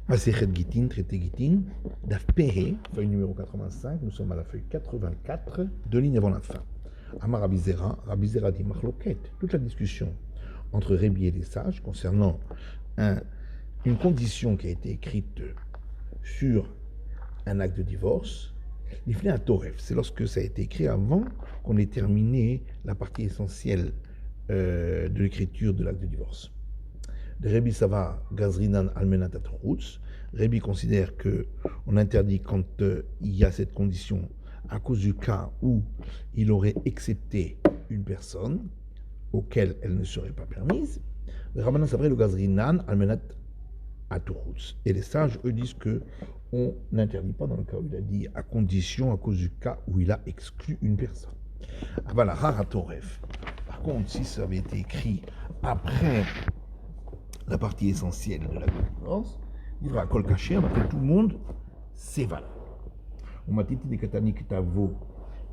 Masechet Gittin, traité Gittin, Daf Pehe, feuille numéro 85, nous sommes à la feuille 84, deux lignes avant la fin. Amar Rabbi Zera dit Machloket, toute la discussion entre Rébi et les sages concernant une condition qui a été écrite sur un acte de divorce, l'ifné à Toref, c'est lorsque ça a été écrit avant qu'on ait terminé la partie essentielle de l'écriture de l'acte de divorce. De Rébi Sava Gazrinan Almenat Atrutz, Rébi considère qu'on interdit quand il y a cette condition à cause du cas où il aurait accepté une personne auquel elle ne serait pas permise. Le Rabbanan Savre le Gazrinan Almenat Atrutz. Et les sages, eux, disent qu'on n'interdit pas dans le cas où il a dit à condition à cause du cas où il a exclu une personne. Avala Haratoref. Par contre, si ça avait été écrit après la partie essentielle de la divorce, il va Kol Kacher, après tout le monde, c'est valable. On m'a dit des Katani Ketavo,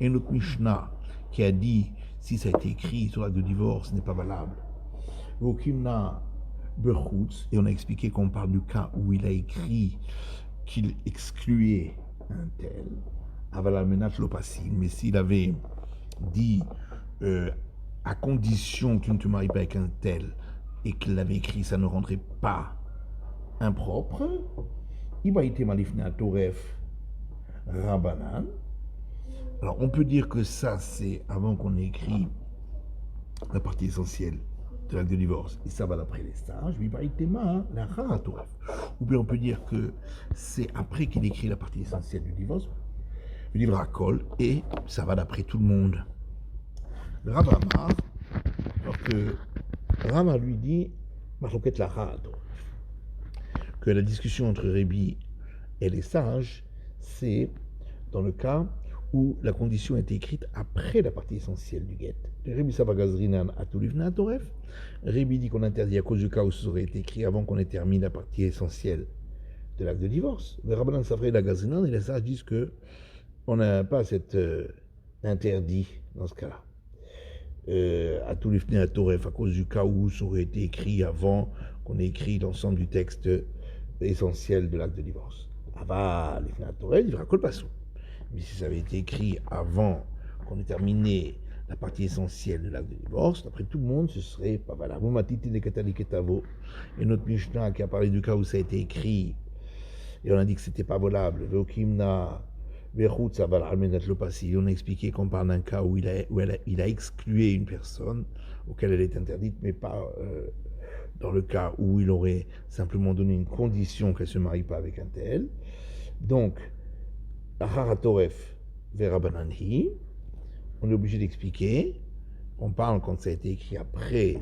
et notre Mishnah qui a dit si ça a été écrit sur l'acte de divorce, ce n'est pas valable. Vokimna Berchutz, et on a expliqué qu'on parle du cas où il a écrit qu'il excluait un tel, Avalamenat Lopasil, mais s'il avait dit à condition que tu ne te maries pas avec un tel, et qu'il l'avait écrit, ça ne rendrait pas impropre. Ibaïté malifne à Toref Rabbanan. Alors on peut dire que ça c'est avant qu'on ait écrit la partie essentielle de l'acte de divorce, et ça va d'après les sages. Ibaïté ma la à Toref. Ou bien on peut dire que c'est après qu'il écrit la partie essentielle du divorce, le livre à Kol, et ça va d'après tout le monde. Le Rav Amar, alors que Rama lui dit que la discussion entre Rébi et les sages, c'est dans le cas où la condition a été écrite après la partie essentielle du guet. Rébi Savagazrinan Atulivna Toref. Rébi dit qu'on interdit à cause du cas où ça aurait été écrit avant qu'on ait terminé la partie essentielle de l'acte de divorce. Le Rabbanan Savre la Gazrinan et les sages disent que on n'a pas cet interdit dans ce cas-là. À tout l'ifné à Toref, à cause du cas où ça aurait été écrit avant qu'on ait écrit l'ensemble du texte essentiel de l'acte de divorce. Ava l'ifné à Toref, il fera kolpassou. Mais si ça avait été écrit avant qu'on ait terminé la partie essentielle de l'acte de divorce, d'après tout le monde, ce serait pas valable. Matiti de Kataliketavo, et notre Mishnah qui a parlé du cas où ça a été écrit, et on a dit que c'était pas volable. Veokimna on a expliqué qu'on parle d'un cas où il a exclué une personne auquel elle est interdite, mais pas dans le cas où il aurait simplement donné une condition qu'elle ne se marie pas avec un tel. Donc, Haratoref Verabananhi, on est obligé d'expliquer qu'on parle quand ça a été écrit après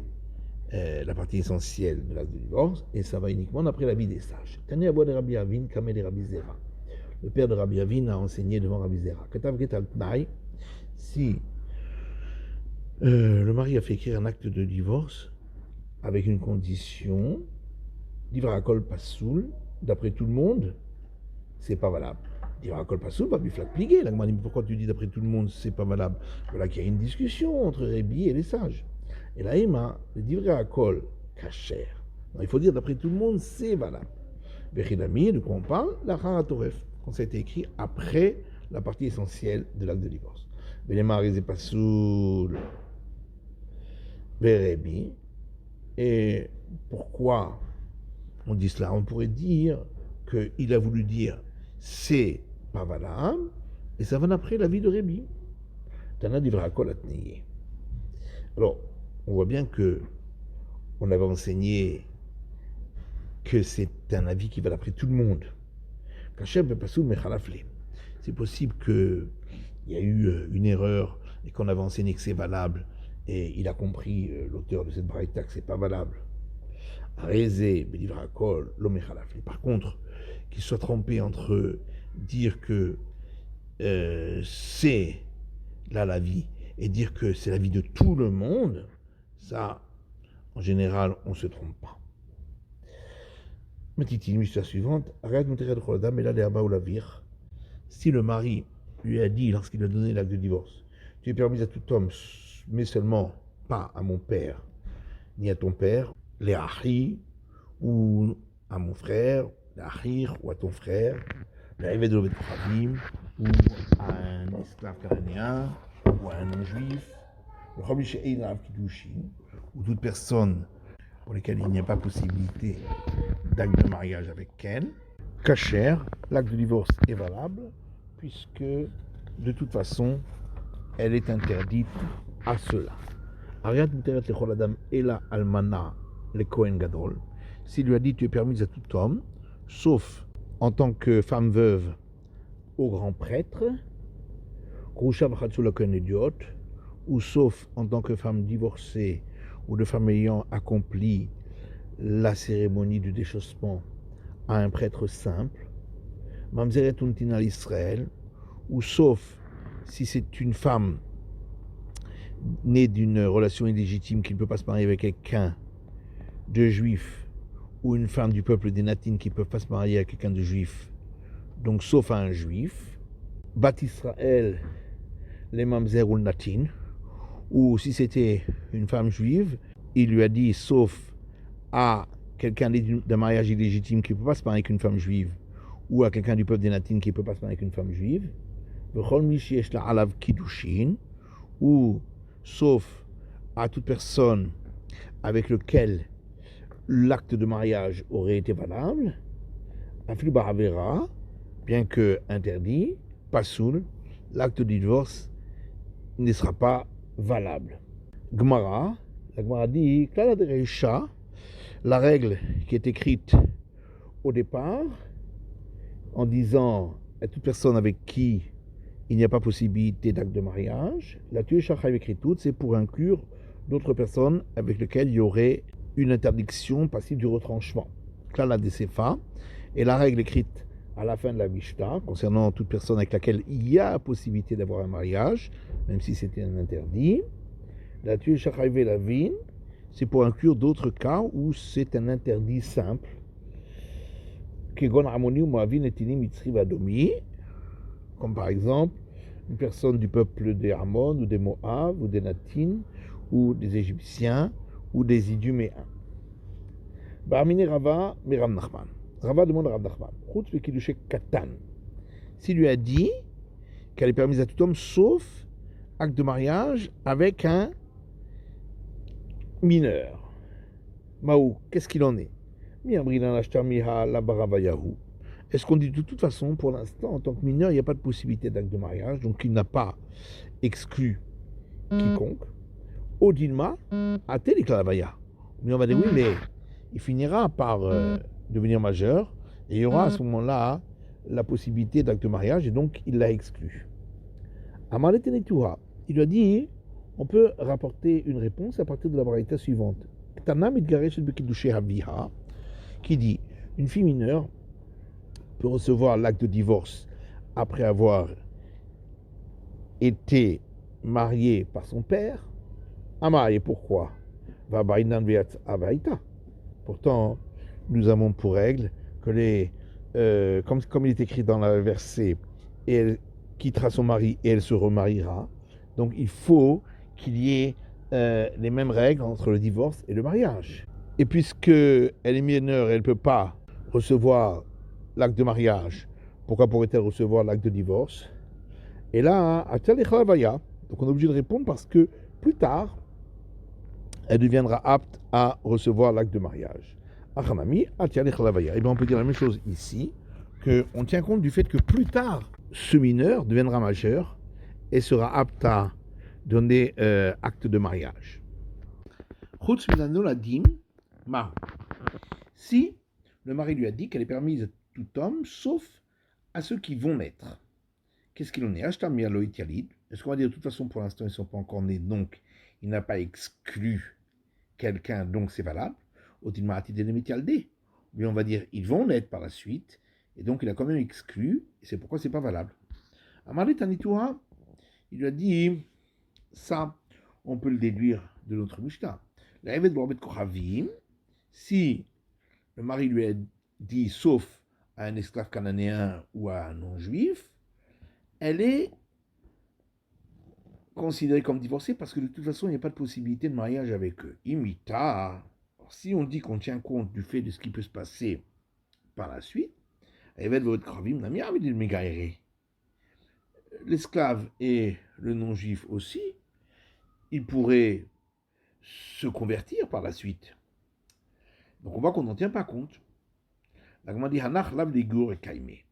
la partie essentielle de l'acte de divorce, et ça va uniquement d'après l'avis des sages. Tani Abou de Rabbi Avin, Kamel et Rabbi Zera. Le père de Rabbi Avin a enseigné devant Rabbi Zera. Si le mari a fait écrire un acte de divorce avec une condition, d'Ivrakol Passoul, d'après tout le monde, c'est pas valable. D'Ivrakol Passoul, va biflat pliguer. Pourquoi tu dis d'après tout le monde, c'est pas valable? Voilà qu'il y a une discussion entre Rébi et les sages. Et là, le d'Ivrakol Kacher. Il faut dire d'après tout le monde, c'est valable. Bechidami, de quoi on parle? La Haratoref. Quand ça a été écrit après la partie essentielle de l'acte de divorce. Benemariz et Passoul Verebi. Et pourquoi on dit cela? On pourrait dire qu'il a voulu dire c'est pas valable, et ça va d'après l'avis de Rébi. Tana Divrakol Atneye. Alors, on voit bien que on avait enseigné que c'est un avis qui va d'après tout le monde. C'est possible qu'il y a eu une erreur et qu'on avait enseigné que c'est valable et il a compris, l'auteur de cette braïta, que c'est pas valable. Par contre, qu'il soit trompé entre dire que c'est là la vie et dire que c'est la vie de tout le monde, ça, en général, on ne se trompe pas. Une histoire suivante, si le mari lui a dit, lorsqu'il a donné l'acte de divorce, tu es permis à tout homme, mais seulement pas à mon père, ni à ton père, les ahri, ou à mon frère, l'Achir ou à ton frère, l'arrivée de l'Obed Kochavim, ou à un esclave cananéen, ou à un non-juif, le Rabbi She'ein Rav Kiddushin, ou toute personne pour lesquelles il n'y a pas possibilité d'acte de mariage avec elle, kasher, l'acte de divorce est valable, puisque de toute façon, elle est interdite à cela. Ariat muteret lechol adam ela almana le Kohen Gadol. S'il lui a dit tu es permise à tout homme, sauf en tant que femme veuve au grand prêtre, Grusha v'chatzu le Kohen idiot, ou sauf en tant que femme divorcée ou de femme ayant accompli la cérémonie du déchaussement à un prêtre simple, Mamzeret untin al Israël, ou sauf si c'est une femme née d'une relation illégitime qui ne peut pas se marier avec quelqu'un de juif, ou une femme du peuple des Natines qui ne peut pas se marier avec quelqu'un de juif, donc sauf à un juif, Bat Israël, les mamzer ou le Natin, ou si c'était une femme juive, il lui a dit sauf à quelqu'un d'un mariage illégitime qui ne peut pas se marier avec une femme juive, ou à quelqu'un du peuple des Natines qui ne peut pas se marier avec une femme juive, ou sauf à toute personne avec lequel l'acte de mariage aurait été valable, bien que interdit, pasoul, l'acte de divorce ne sera pas valable. Gemara, la Gemara dit, la règle qui est écrite au départ, en disant à toute personne avec qui il n'y a pas possibilité d'acte de mariage, la tuer shachai écrite, c'est pour inclure d'autres personnes avec lesquelles il y aurait une interdiction passible du retranchement. Klala de Sefa, et la règle écrite à la fin de la Mishnah, concernant toute personne avec laquelle il y a possibilité d'avoir un mariage, même si c'était un interdit, la tuer shachai velavin, c'est pour inclure d'autres cas où c'est un interdit simple, comme par exemple une personne du peuple des Ammon ou des Moab ou des Natines ou des Égyptiens ou des Iduméens. Ba'amine Rava, Miram Nachman. Rava demande à Rav Nachman. Chutz v'kiddushe katan. S'il lui a dit qu'elle est permise à tout homme sauf acte de mariage avec un mineur. Maou, qu'est-ce qu'il en est? Est-ce qu'on dit de toute façon, pour l'instant, en tant que mineur, il n'y a pas de possibilité d'acte de mariage, donc il n'a pas exclu quiconque. Odilma, a Téléclavaya. Mais on va dire oui, mais il finira par devenir majeur, et il y aura à ce moment-là la possibilité d'acte de mariage, et donc il l'a exclu. Amale Tenetua, il lui a dit, on peut rapporter une réponse à partir de la braïta suivante. Qui dit une fille mineure peut recevoir l'acte de divorce après avoir été mariée par son père. Et pourquoi? Pourtant, nous avons pour règle que comme il est écrit dans le verset, et elle quittera son mari et elle se remariera. Donc il faut qu'il y ait les mêmes règles entre le divorce et le mariage. Et puisque elle est mineure, elle ne peut pas recevoir l'acte de mariage, pourquoi pourrait-elle recevoir l'acte de divorce? Et là, donc on est obligé de répondre parce que plus tard, elle deviendra apte à recevoir l'acte de mariage. Et bien on peut dire la même chose ici, qu'on tient compte du fait que plus tard, ce mineur deviendra majeur et sera apte à donner acte de mariage. Si le mari lui a dit qu'elle est permise à tout homme, sauf à ceux qui vont naître. Qu'est-ce qu'il en est? Est-ce qu'on va dire de toute façon pour l'instant ils ne sont pas encore nés, donc il n'a pas exclu quelqu'un, donc c'est valable. Mais on va dire ils vont naître par la suite, et donc il a quand même exclu, et c'est pourquoi c'est pas valable. Amarit Anitura, il lui a dit, ça, on peut le déduire de notre Mishnah. La Eved Borbet Kochavim, si le mari lui a dit, sauf à un esclave cananéen ou à un non-juif, elle est considérée comme divorcée parce que de toute façon, il n'y a pas de possibilité de mariage avec eux. Imita, si on dit qu'on tient compte du fait de ce qui peut se passer par la suite, l'esclave et le non-juif aussi, ils pourraient se convertir par la suite. Donc on voit qu'on n'en tient pas compte. La Gemara dit Hanach lav ligur et kaimé.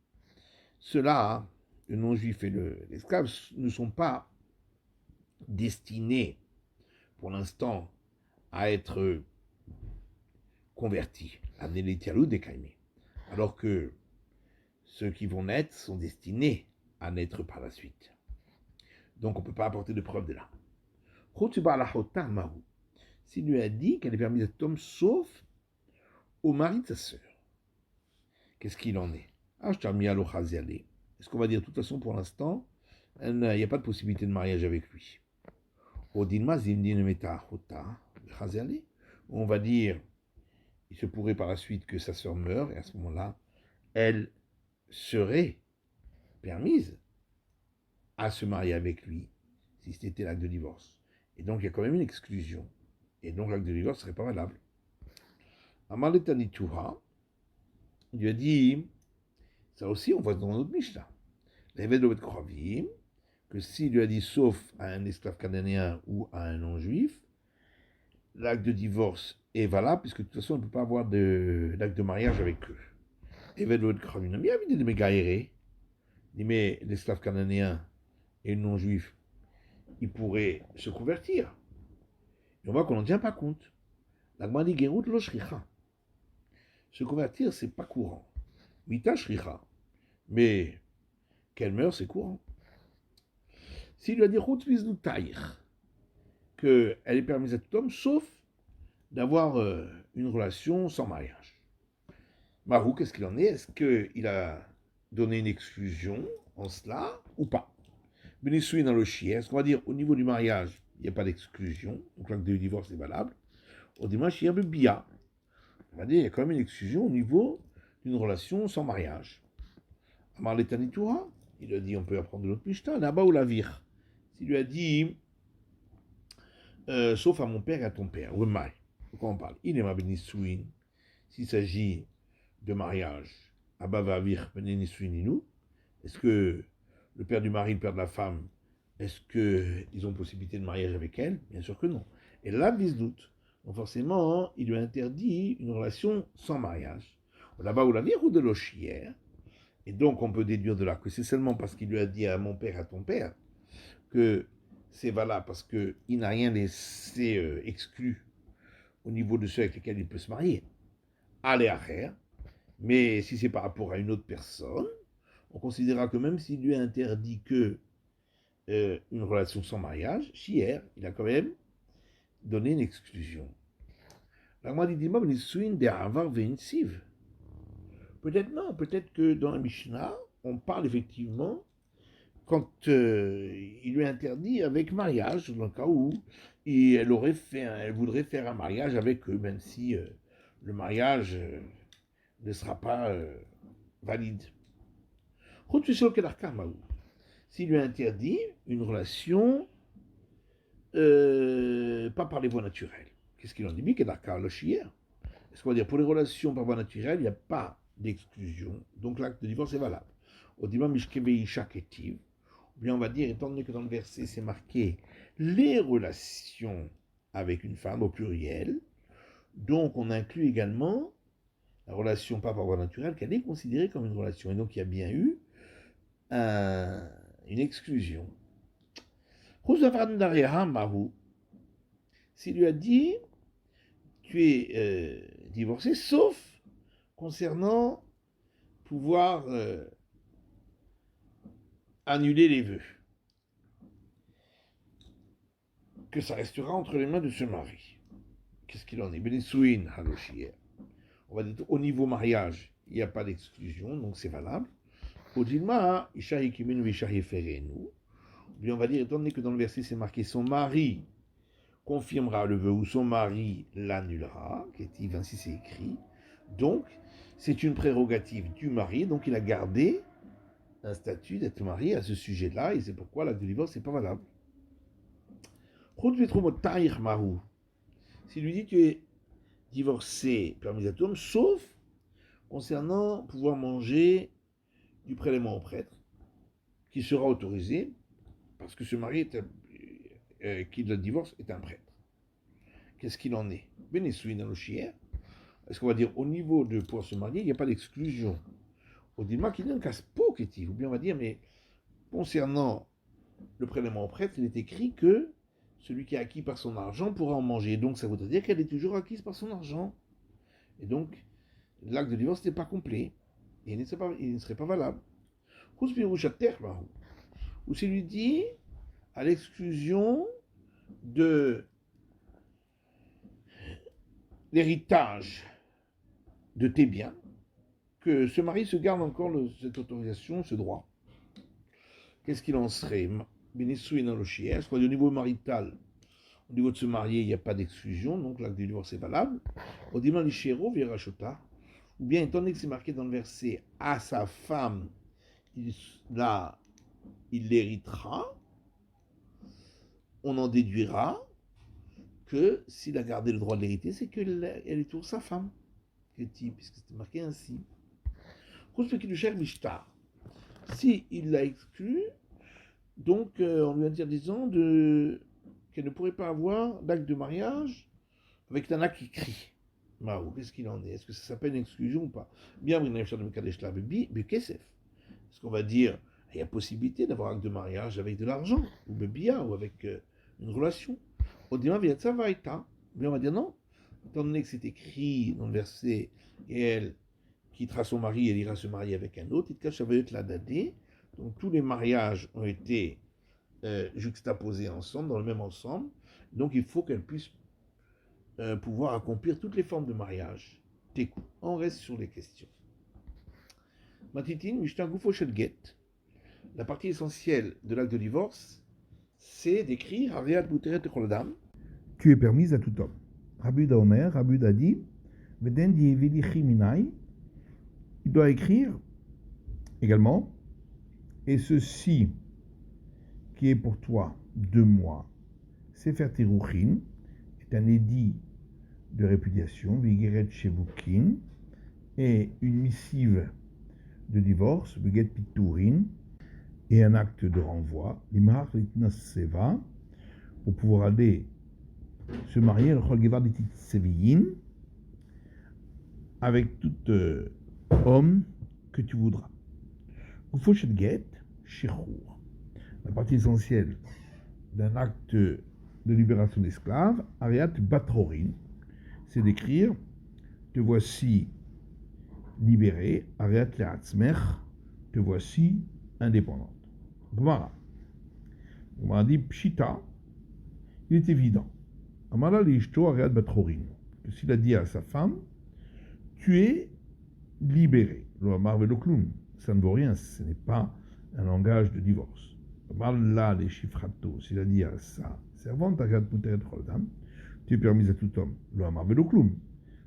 Ceux-là, le non-juif et l'esclave, ne sont pas destinés pour l'instant à être convertis, amener les tialou des kaimé. Alors que ceux qui vont naître sont destinés à naître par la suite. Donc on ne peut pas apporter de preuve de là. S'il lui a dit qu'elle est permise à cet homme sauf au mari de sa sœur, qu'est-ce qu'il en est? Est-ce qu'on va dire de toute façon pour l'instant, il n'y a pas de possibilité de mariage avec lui? On va dire, il se pourrait par la suite que sa sœur meure, et à ce moment-là, elle serait permise à se marier avec lui, si c'était l'acte de divorce. Et donc, il y a quand même une exclusion. Et donc, l'acte de divorce ne serait pas valable. Amar Letanituha, il lui a dit, ça aussi, on voit dans notre Mishnah, que s'il lui a dit sauf à un esclave cananéen ou à un non-juif, l'acte de divorce est valable, puisque de toute façon, on ne peut pas avoir d'acte de mariage avec eux. Mais l'esclave cananéen et le non-juif, ils pourraient se convertir. Et on voit qu'on n'en tient pas compte. La Gemara dit Gerut lo shricha. Se convertir, c'est pas courant. Mita shricha. Mais qu'elle meure, c'est courant. S'il lui a dit Chutz viznu taïr, qu'elle est permise à tout homme, sauf d'avoir une relation sans mariage. Marou, qu'est-ce qu'il en est? Est-ce qu'il a donné une exclusion en cela ou pas? Benissouin dans le chien, est-ce qu'on va dire au niveau du mariage, il n'y a pas d'exclusion, donc l'acte de divorce est valable. Au dimanche, il y a bia. On va dire il y a quand même une exclusion au niveau d'une relation sans mariage. Amar l'Etanitoura, il a dit on peut apprendre de l'autre Mishnah, là-bas ou la vire. S'il lui a dit sauf à mon père et à ton père, ou mal. De quoi on parle? Il est ma benissouin. S'il s'agit de mariage, Abba va vire benissouininou. Est-ce que le père du mari, le père de la femme, est-ce qu'ils ont possibilité de mariage avec elle? Bien sûr que non. Et là, doute. Donc forcément, il lui a interdit une relation sans mariage. Là-bas où la vie ou de l'ochière. Et donc on peut déduire de là que c'est seulement parce qu'il lui a dit à mon père, à ton père, que c'est valable parce qu'il n'a rien laissé exclu au niveau de ceux avec lesquels il peut se marier. Allez à faire. Mais si c'est par rapport à une autre personne, on considérera que même s'il lui a interdit que une relation sans mariage, Chier, il a quand même donné une exclusion. La Gemara dit peut-être non, peut-être que dans la Mishnah, on parle effectivement quand il lui a interdit avec mariage, dans le cas où elle voudrait faire un mariage avec eux, même si le mariage ne sera pas valide. S'il lui a interdit une relation pas par les voies naturelles, qu'est-ce qu'il en dit? Est-ce qu'on va dire pour les relations par voie naturelle, il n'y a pas d'exclusion, donc l'acte de divorce est valable. Au dimanche, bien on va dire, étant donné que dans le verset c'est marqué les relations avec une femme au pluriel, donc on inclut également la relation pas par voie naturelle, qu'elle est considérée comme une relation. Et donc il y a bien eu une exclusion. S'il lui a dit, tu es divorcé, sauf concernant pouvoir annuler les vœux, que ça restera entre les mains de ce mari. Qu'est-ce qu'il en est? Benissouin halochier. On va dire au niveau mariage, il n'y a pas d'exclusion, donc c'est valable. Au dilma, ishahi kimenu ishahi ferenu. Bien, on va dire, étant donné que dans le verset c'est marqué son mari confirmera le vœu ou son mari l'annulera, ainsi c'est écrit. Donc, c'est une prérogative du mari, donc il a gardé un statut d'être marié à ce sujet-là, et c'est pourquoi l'acte de divorce n'est pas valable. S'il lui dit tu es divorcé, permis à tout homme, sauf concernant pouvoir manger du prélèvement au prêtre, qui sera autorisé parce que ce mari qui le divorce est un prêtre. Qu'est-ce qu'il en est? Bénesouin dans le chier. Est-ce qu'on va dire au niveau de pouvoir se marier, il n'y a pas d'exclusion? Au dilma qui donne casse poquetif, ou bien on va dire, mais concernant le prélèvement au prêtre, il est écrit que celui qui est acquis par son argent pourra en manger. Donc ça voudrait dire qu'elle est toujours acquise par son argent. Et donc, l'acte de divorce n'est pas complet. Et il ne serait pas valable. Ou s'il lui dit, à l'exclusion de l'héritage de tes biens, que ce mari se garde encore cette autorisation, ce droit. Qu'est-ce qu'il en serait? Bénissouin dans le chien, au niveau marital, au niveau de se marier, il n'y a pas d'exclusion, donc l'acte de divorce est valable. Au dimanche, l'ichéro, virachota, ou bien étant donné que c'est marqué dans le verset à sa femme, là, il l'héritera, on en déduira que s'il a gardé le droit de l'hériter, c'est qu'elle est toujours sa femme, puisque c'était marqué ainsi. Si il l'a exclu, donc en lui interdisant qu'elle ne pourrait pas avoir d'acte de mariage avec un acte écrit. Qu'est-ce qu'il en est? Est-ce que ça s'appelle une exclusion ou pas? Bien, est-ce qu'on va dire il y a possibilité d'avoir un acte de mariage avec de l'argent, ou bebia, ou avec une relation? On va dire non, étant donné que c'est écrit dans le verset, et elle quittera son mari, elle ira se marier avec un autre, donc tous les mariages ont été juxtaposés ensemble, dans le même ensemble, donc il faut qu'elle puisse pouvoir accomplir toutes les formes de mariage. On reste sur les questions. Matitin, la partie essentielle de l'acte de divorce, c'est d'écrire Ariad Bouteret Choladam. Tu es permise à tout homme. Rabbi Uda Omer, Rabbi Uda dit, Veden Dievili Chiminai, il doit écrire également, et ceci qui est pour toi de moi, Sefer Teruchin, est un édit de répudiation, Vigeret Shevukin, et une missive de divorce, Beget Piturin, et un acte de renvoi, Limar Litnas Seva, pour pouvoir aller se marier, le Chol Gevar Ditit Seviyin, avec tout homme que tu voudras. Ufoshet Get, Shechur, la partie essentielle d'un acte de libération d'esclaves, Ariat Batrorin, c'est d'écrire, te voici libéré, Ariat Leatzmer, te voici indépendante. Gmara. On a dit Pshita, il est évident. Amala Lishto Ariat Batrorin, que s'il a dit à sa femme, tu es libéré. Lo Amar Veloklum, ça ne vaut rien, ce n'est pas un langage de divorce. Amala les Shifrato, s'il a dit à sa servante, Ariat Muteret Choldam, tu es permise à tout homme. Lo Amar Veloklum,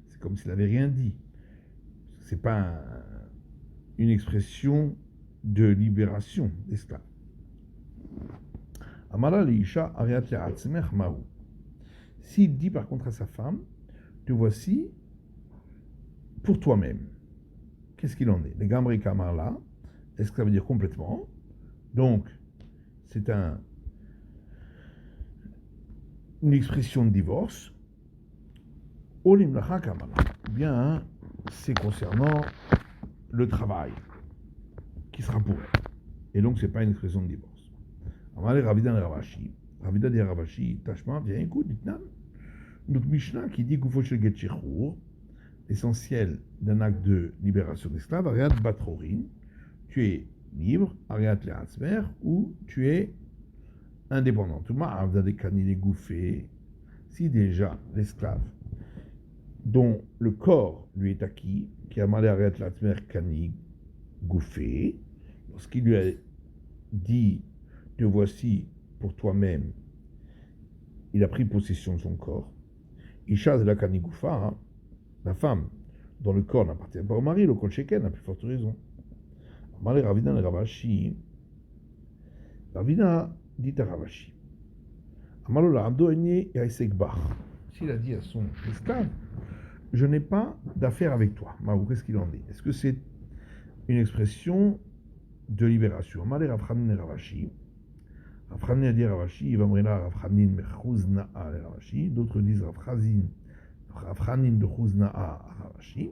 c'est comme s'il n'avait rien dit. C'est pas une expression de libération d'esclaves. Amala Leisha Ariat Le'atzmech Mahu. S'il dit par contre à sa femme, te voici pour toi-même. Qu'est-ce qu'il en est? Les Gamri Kamarla, est-ce que ça veut dire complètement? Donc, c'est une expression de divorce. Olimlacha Kamarla. Bien, c'est concernant le travail qui sera pour elle. Et donc, ce n'est pas une expression de divorce. Amale Ravida et Ravashi. Ravida et Ravashi, Tashma, viens, écoute, dites-nous. Notre Mishnah qui dit qu'il Get Shechur, l'essentiel d'un acte de libération d'esclaves, Ariat Batrorin, tu es libre, Ariat Leatzmer, ou tu es indépendant. Si déjà l'esclave dont le corps lui est acquis, qui a malé Ariat Leatzmer Kani Gouffé, lorsqu'il lui a dit te voici pour toi-même, il a pris possession de son corps. Isha de la Kanigoufa, la femme dont le corps n'appartient pas au mari, le Kolcheken, a plus forte raison. Malé Ravina et Ravashi, Ravina dit à Ravashi, Amalola Abdo Enie Yaisek Bach. S'il a dit à son esclave, je n'ai pas d'affaire avec toi. Marou, qu'est-ce qu'il en dit? Est-ce que c'est une expression de libération? Malé Rav Chanin et Ravashi. Rav Chanin a dit Ravashi, il va mourir là, Rav Chanin mechuz na'a le Ravashi. D'autres disent Rav Chanin de chuz na'a à Ravashi.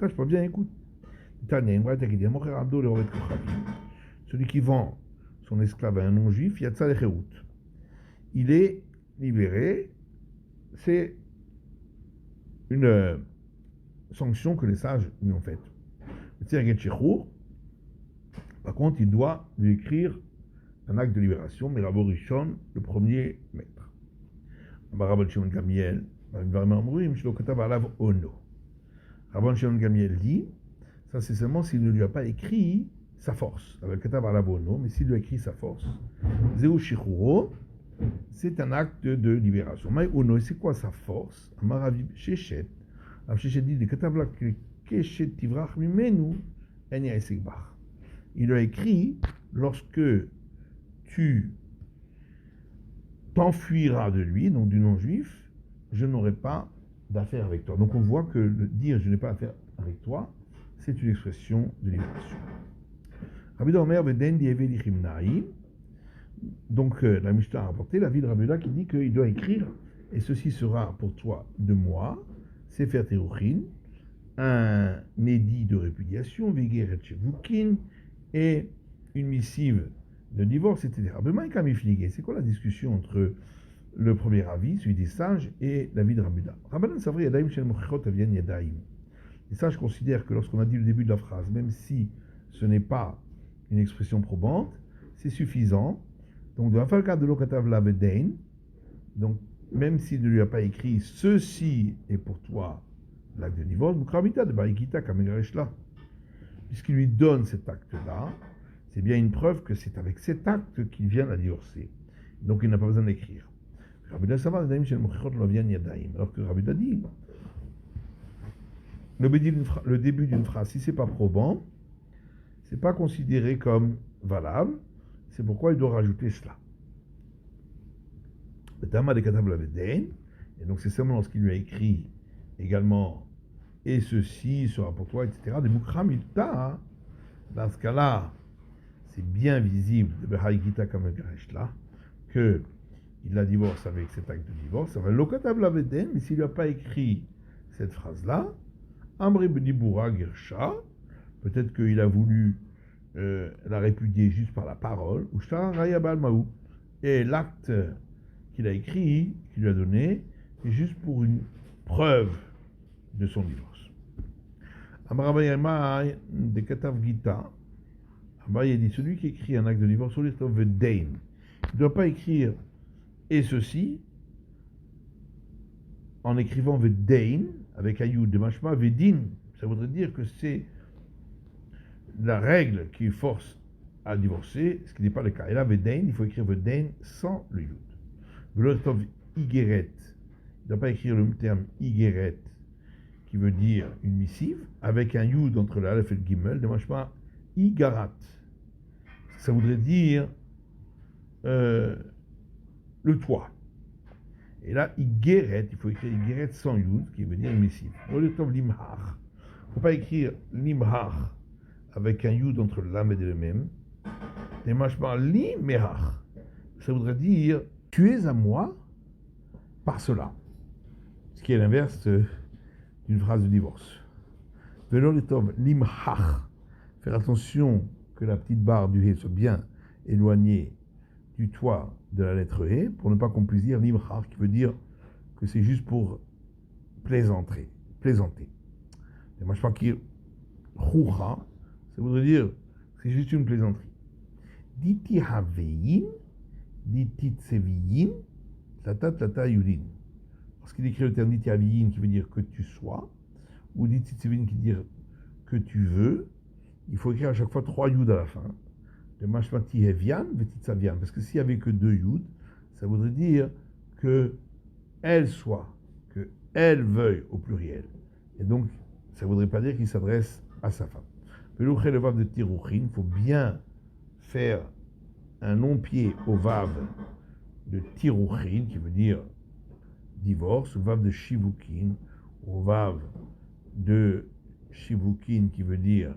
Là, je peux bien écouter. Celui qui vend son esclave à un non-juif, Yatsa Lecherout. Il est libéré. C'est une sanction que les sages lui ont faite. Par contre, il doit lui écrire un acte de libération, mais Rabbi Rishon, le premier maître. Rabbi Shimon Gamiel, Rabbi Shimon Gamiel dit, ça c'est seulement s'il ne lui a pas écrit sa force. Mais s'il lui a écrit sa force, Zéou Shichuro, c'est un acte de libération. Mais Ono, c'est quoi sa force? Amaravi Shechet. Shechet dit, de Katabla Keshet Tivrach Mimenu, Enya Esekbach. Il a écrit, lorsque tu t'enfuiras de lui, donc du non-juif, je n'aurai pas d'affaire avec toi. Donc on voit que le dire je n'ai pas d'affaire avec toi, c'est une expression de libération. Rabbi Omer Veden Dieve Lichimnaï. Donc la Mishnah a rapporté la vie de Rabbi Oda qui dit qu'il doit écrire, et ceci sera pour toi de moi, Sefer Teruchin, un édit de répudiation, Vegeret Shevukin, et une missive de divorce, etc. C'est quoi la discussion entre le premier avis, celui des sages, et l'avis de Rabbi Oda? Les sages considèrent que lorsqu'on a dit le début de la phrase, même si ce n'est pas une expression probante, c'est suffisant. Donc, dans le cas de l'Okatav Lavedain, donc, même s'il ne lui a pas écrit ceci est pour toi l'acte de divorce, puisqu'il lui donne cet acte-là, c'est bien une preuve que c'est avec cet acte qu'il vient la divorcer. Donc, il n'a pas besoin d'écrire. Alors que Rabbi Oda dit, le début d'une phrase, si c'est pas probant, c'est pas considéré comme valable. C'est pourquoi il doit rajouter cela. Et donc c'est seulement lorsqu'il lui a écrit également et ceci sera pour toi, etc. De Mukram Ilta, dans ce cas-là, c'est bien visible de Behaïgita Kamegareshla que il la divorce avec cet acte de divorce. Ça va Lokatab Laveden, mais s'il lui a pas écrit cette phrase-là, Amri Bediboura Girsha, peut-être qu'il a voulu la répudier juste par la parole, ou Maou. Et l'acte qu'il a écrit, qu'il lui a donné, est juste pour une preuve de son divorce. Amarabayama de Katav Gita, il dit celui qui écrit un acte de divorce, il ne doit pas écrire et ceci en écrivant Vedain avec Ayud de Mashma Vedin. Ça voudrait dire que c'est la règle qui force à divorcer, ce qui n'est pas le cas. Et là, Vedain, il faut écrire Vedain sans le Yud. Velotov Igeret, il ne doit pas écrire le terme Igeret, qui veut dire une missive, avec un Yud entre l'Aleph et le Gimel, de Mashma Igarat. Ça voudrait dire le toit. Et là, Igeret, il faut écrire Igeret sans Yud, qui veut dire une missive. Velotov Limhar, il ne faut pas écrire Limhar avec un Yud entre l'âme et le même. Et machma li mehar. Ça voudrait dire tu es à moi par cela. Ce qui est l'inverse d'une phrase de divorce. Velon letov limhar. Faire attention que la petite barre du He soit bien éloignée du toit de la lettre He, pour ne pas qu'on puisse dire limhar, qui veut dire que c'est juste pour plaisanter. Et machma ki choucha. Ça voudrait dire c'est juste une plaisanterie. Diti haveyin, diti tseviyin, tata yudin. Lorsqu'il écrit le terme diti haveyin qui veut dire que tu sois, ou diti tseviyin qui veut dire que tu veux, il faut écrire à chaque fois 3 yud à la fin. De mashmati hevian, vetit savian. Parce que s'il n'y avait que 2 yud, ça voudrait dire que elle soit, que elle veuille au pluriel. Et donc, ça ne voudrait pas dire qu'il s'adresse à sa femme. Le vav de Tirouchin, il faut bien faire un non-pied au vav de Tirouchin, qui veut dire divorce, ou vav de Shivukin, au Vav de Shivukin qui veut dire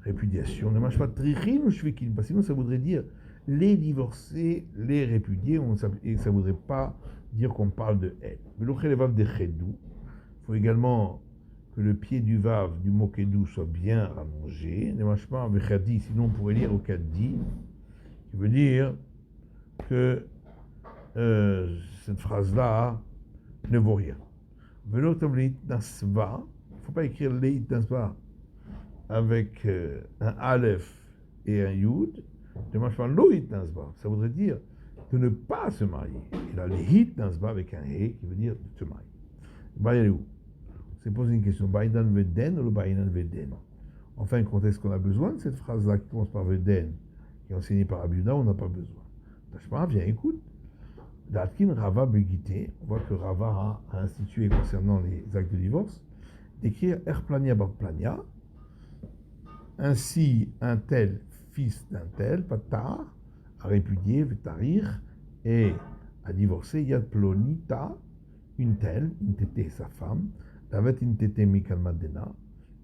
répudiation. Ne marche pas Trichin ou Shvikin, parce que sinon ça voudrait dire les divorcer, les répudier, et ça ne voudrait pas dire qu'on parle de elle. Mais l'autre le Vav de Chedou, il faut également que le pied du Vav du mot Kedou soit bien rallongé. Ne marche pas avec Khadi, sinon on pourrait lire au Kadi, qui veut dire que cette phrase-là ne vaut rien. L'autre Leit Nasva, il ne faut pas écrire Leit Nasva avec un Aleph et un Yud, ne marche pas Loït Nasba. Ça voudrait dire de ne pas se marier. Il a le Hit Nasba avec un He qui veut dire de se marier. Bah, où on s'est posé une question. Baïdan Veden ou le Baïdan Veden. Enfin, quand est-ce qu'on a besoin de cette phrase-là qui commence par Veden, qui est enseignée par Abiuda, on n'a pas besoin. Tashma, viens, écoute. Datkin Rava Begité, on voit que Rava a institué concernant les actes de divorce, d'écrire Erplania Barplania. Ainsi, un tel fils d'un tel, Patar, a répudié, Vetarir, et a divorcé Yad Plonita, une telle, une tété, sa femme, Davet une tété Mikal Madena,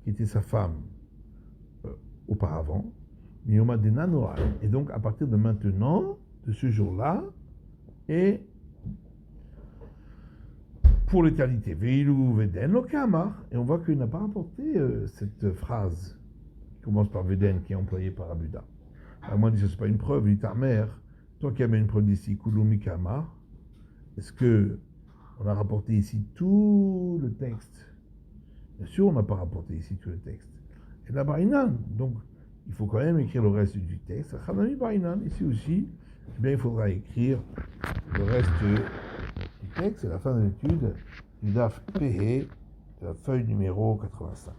qui était sa femme auparavant, Miomadena Noal. Et donc, à partir de maintenant, de ce jour-là, et pour l'éternité, Veilu Veden Lokamar, et on voit qu'il n'a pas rapporté cette phrase qui commence par Veden, qui est employée par Abuda. Alors moi, je dis que ce n'est pas une preuve, il dit ta mère, toi qui amènes une preuve d'ici, Kulumi Kamar, est-ce que on a rapporté ici tout le texte? Bien sûr, on n'a pas rapporté ici tout le texte. Et là, Baïnan, donc il faut quand même écrire le reste du texte. Khanami Baïnan, ici aussi, eh bien, il faudra écrire le reste du texte, c'est la fin de l'étude du DAF PE, de la feuille numéro 85.